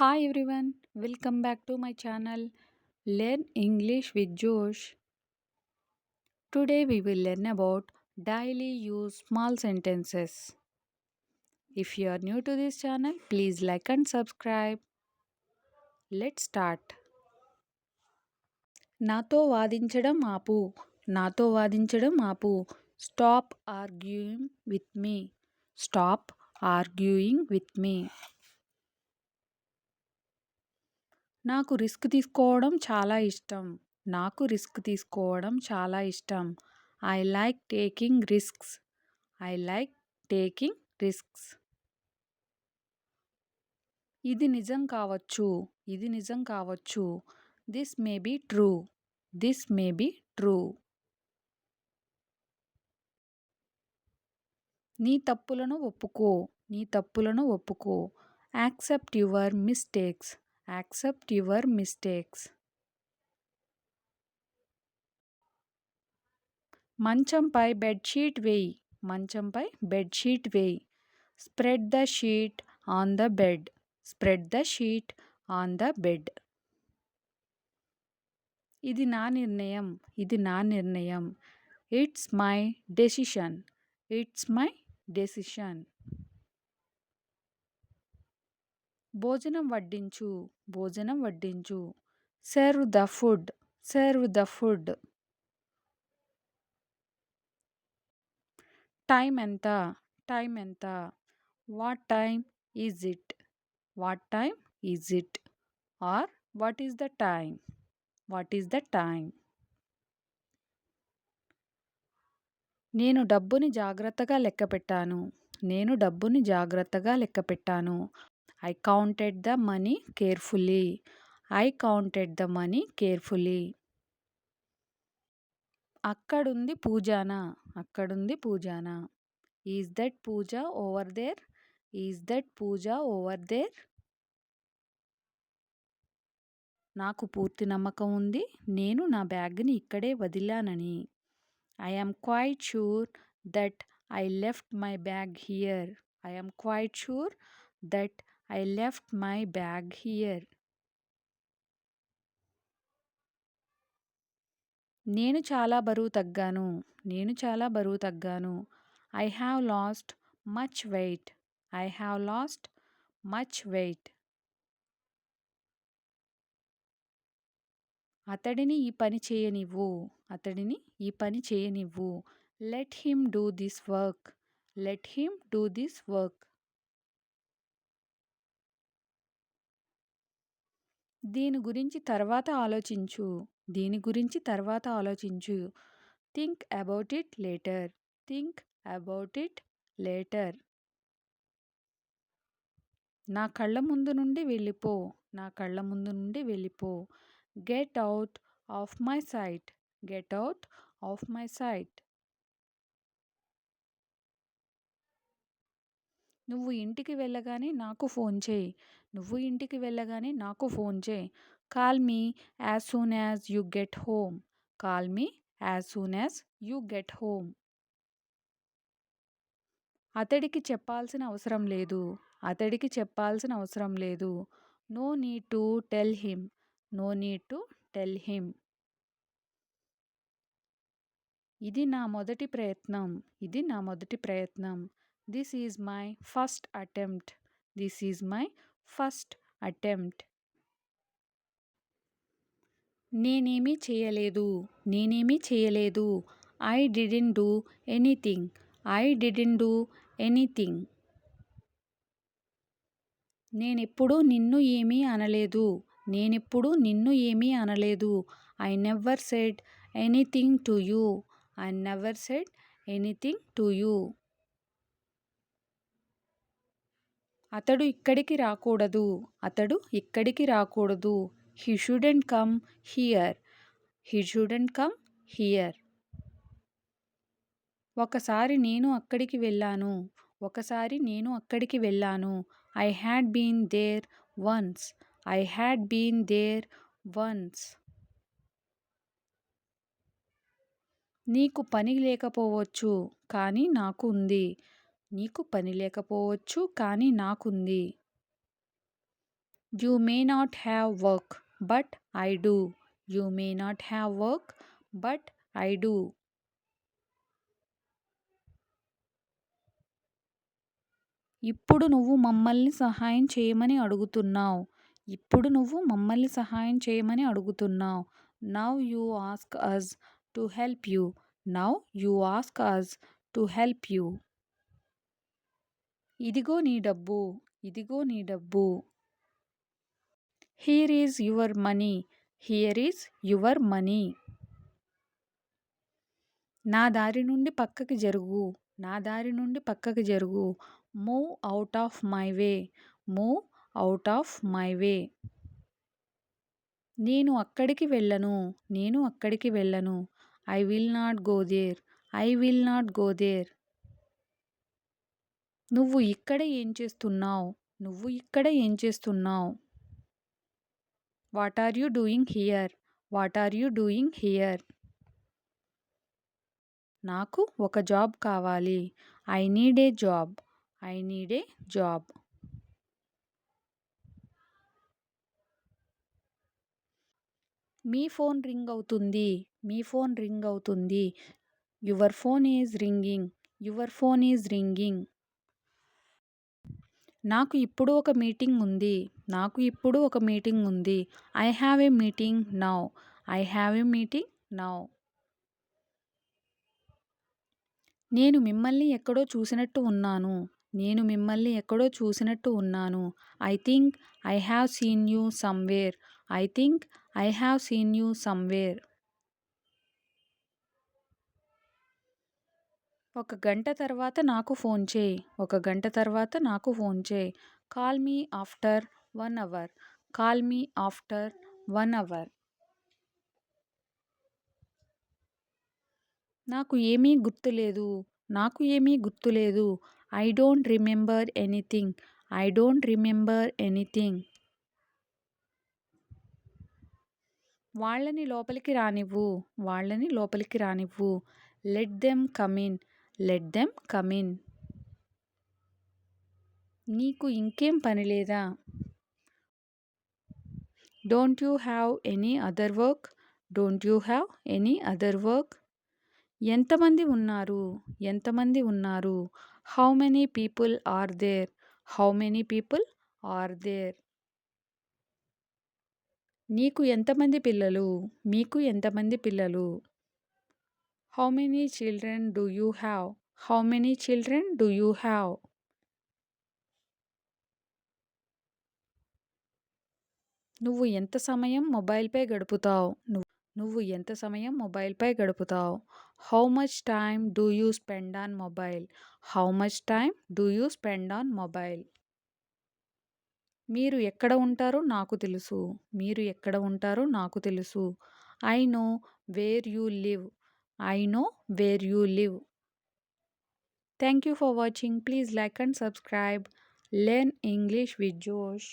Hi everyone, welcome back to my channel Learn English with Josh. Today we will learn about daily use small sentences. If you are new to this channel, please like and subscribe. Let's start. నాతో వాదించడం ఆపు. నాతో వాదించడం ఆపు. Stop arguing with me. Stop arguing with me. నాకు risk తీసుకోవడం చాలా ఇష్టం. నాకు రిస్క్ తీసుకోవడం చాలా ఇష్టం. I like taking risks. I like taking risks. ఇది నిజం కావచ్చు. ఇది నిజం కావచ్చు. This may be true. This may be true. నీ తప్పులను ఒప్పుకో. నీ తప్పులను ఒప్పుకో. Accept your mistakes. Accept your mistakes. మంచంపై బెడ్షీట్ వేయి. మంచంపై బెడ్షీట్ వేయి. Spread the sheet on the bed. Spread the sheet on the bed. ఇది నా నిర్ణయం. ఇది నా నిర్ణయం. It's my decision. It's my decision. భోజనం వడ్డించు. భోజనం వడ్డించు. Serve the food. Serve the food. Time ఎంత? టైం ఎంత? What time is it? What time is it? Or what is the time? What is the time? నేను డబ్బుని జాగ్రత్తగా లెక్కపెట్టాను. నేను డబ్బుని జాగ్రత్తగా లెక్కపెట్టాను. I counted the money carefully. I counted the money carefully. అక్కడుంది పూజానా. అక్కడుంది పూజానా. Is that Puja over there? Is that Puja over there? నాకు పూర్తి నమ్మకం ఉంది నేను నా బ్యాగ్ని ఇక్కడే వదిలానని. I am quite sure that I left my bag here. I am quite sure that I left my bag here. నేను చాలా బరువు తగ్గాను. నేను చాలా బరువు తగ్గాను. I have lost much weight. I have lost much weight. అతడిని ఈ పని చేయనివ్వు. అతడిని ఈ పని చేయనివ్వు. Let him do this work. Let him do this work. దీని గురించి తర్వాత ఆలోచించు. దీని గురించి తర్వాత ఆలోచించు. Think about it later. Think about it later. నా కళ్ళ ముందు నుండి వెళ్ళిపో. నా కళ్ళ ముందు నుండి వెళ్ళిపో. Get out of my sight. Get out of my sight. నువ్వు ఇంటికి వెళ్ళగానే నాకు ఫోన్ చేయి. నువ్వు ఇంటికి వెళ్ళగానే నాకు ఫోన్ చేయి. Call me as soon as you get home. Call me as soon as you get home. అతడికి చెప్పాల్సిన అవసరం లేదు. అతడికి చెప్పాల్సిన అవసరం లేదు. No need to tell him. No need to tell him. ఇది నా మొదటి ప్రయత్నం. ఇది నా మొదటి ప్రయత్నం. This is my first attempt. This is my first attempt. నేనేమీ చేయలేదు. నేనేమీ చేయలేదు. I didn't do anything. I didn't do anything. నేనెప్పుడూ నిన్ను ఏమీ అనలేదు. నేనెప్పుడూ నిన్ను ఏమీ అనలేదు. I never said anything to you. I never said anything to you. అతడు ఇక్కడికి రాకూడదు. అతడు ఇక్కడికి రాకూడదు. He shouldn't come here. He shouldn't come here. ఒకసారి నేను అక్కడికి వెళ్ళాను. ఒకసారి నేను అక్కడికి వెళ్ళాను. I had been there once. I had been there once. నీకు పని లేకపోవచ్చు కానీ నాకు ఉంది. నీకు పని లేకపోవచ్చు కానీ నాకుంది. You may not have work, but I do. You may not have work, but I do. ఇప్పుడు నువ్వు మమ్మల్ని సహాయం చేయమని అడుగుతున్నావు. ఇప్పుడు నువ్వు మమ్మల్ని సహాయం చేయమని అడుగుతున్నావు. Now you ask us to help you. Now you ask us to help you. ఇదిగో నీ డబ్బు. ఇదిగో నీ డబ్బు. Here is your money. Here is your money. నా దారి నుండి పక్కకి జరుగు. నా దారి నుండి పక్కకి జరుగు. Move out of my way. Move out of my way. నేను అక్కడికి వెళ్ళను. నేను అక్కడికి వెళ్ళను. I will not go there. I will not go there. నువ్వు ఇక్కడ ఏం చేస్తున్నావు? నువ్వు ఇక్కడ ఏం చేస్తున్నావు? What are you doing here? What are you doing here? నాకు ఒక జాబ్ కావాలి. I need a job. I need a job. Me phone ring అవుతుంది. మీ ఫోన్ రింగ్ అవుతుంది. Your phone is ringing. Your phone is ringing. నాకు ఇప్పుడు ఒక meeting ఉంది. నాకు ఇప్పుడు ఒక మీటింగ్ ఉంది. I have a meeting now. I have a meeting now. నేను మిమ్మల్ని ఎక్కడో చూసినట్టు ఉన్నాను. నేను మిమ్మల్ని ఎక్కడో చూసినట్టు ఉన్నాను. I think I have seen you somewhere. I think I have seen you somewhere. ఒక గంట తర్వాత నాకు ఫోన్ చేయి. ఒక గంట తర్వాత నాకు ఫోన్ చేయి. Call me after 1 hour. Call me after 1 hour. నాకు ఏమీ గుర్తులేదు. నాకు ఏమీ గుర్తులేదు. I don't remember anything. I don't remember anything. వాళ్ళని లోపలికి రానివ్వు. వాళ్ళని లోపలికి రానివ్వు. Let them come in. Let them come in. నీకు ఇంకేం పని లేదా? Don't you have any other work? Don't you have any other work? ఎంతమంది ఉన్నారు? ఎంతమంది ఉన్నారు? How many people are there? How many people are there? నీకు ఎంతమంది పిల్లలు? మీకు ఎంతమంది పిల్లలు? How many children do you have? How many children do you have? నువ్వు ఎంత సమయం మొబైల్పై గడుపుతావు? నువ్వు ఎంత సమయం మొబైల్పై గడుపుతావు? How much time do you spend on mobile? How much time do you spend on mobile? మీరు ఎక్కడ ఉంటారో నాకు తెలుసు. మీరు ఎక్కడ ఉంటారో నాకు తెలుసు. I know where you live. I know where you live. Thank you for watching. Please like and subscribe. Learn English with Josh.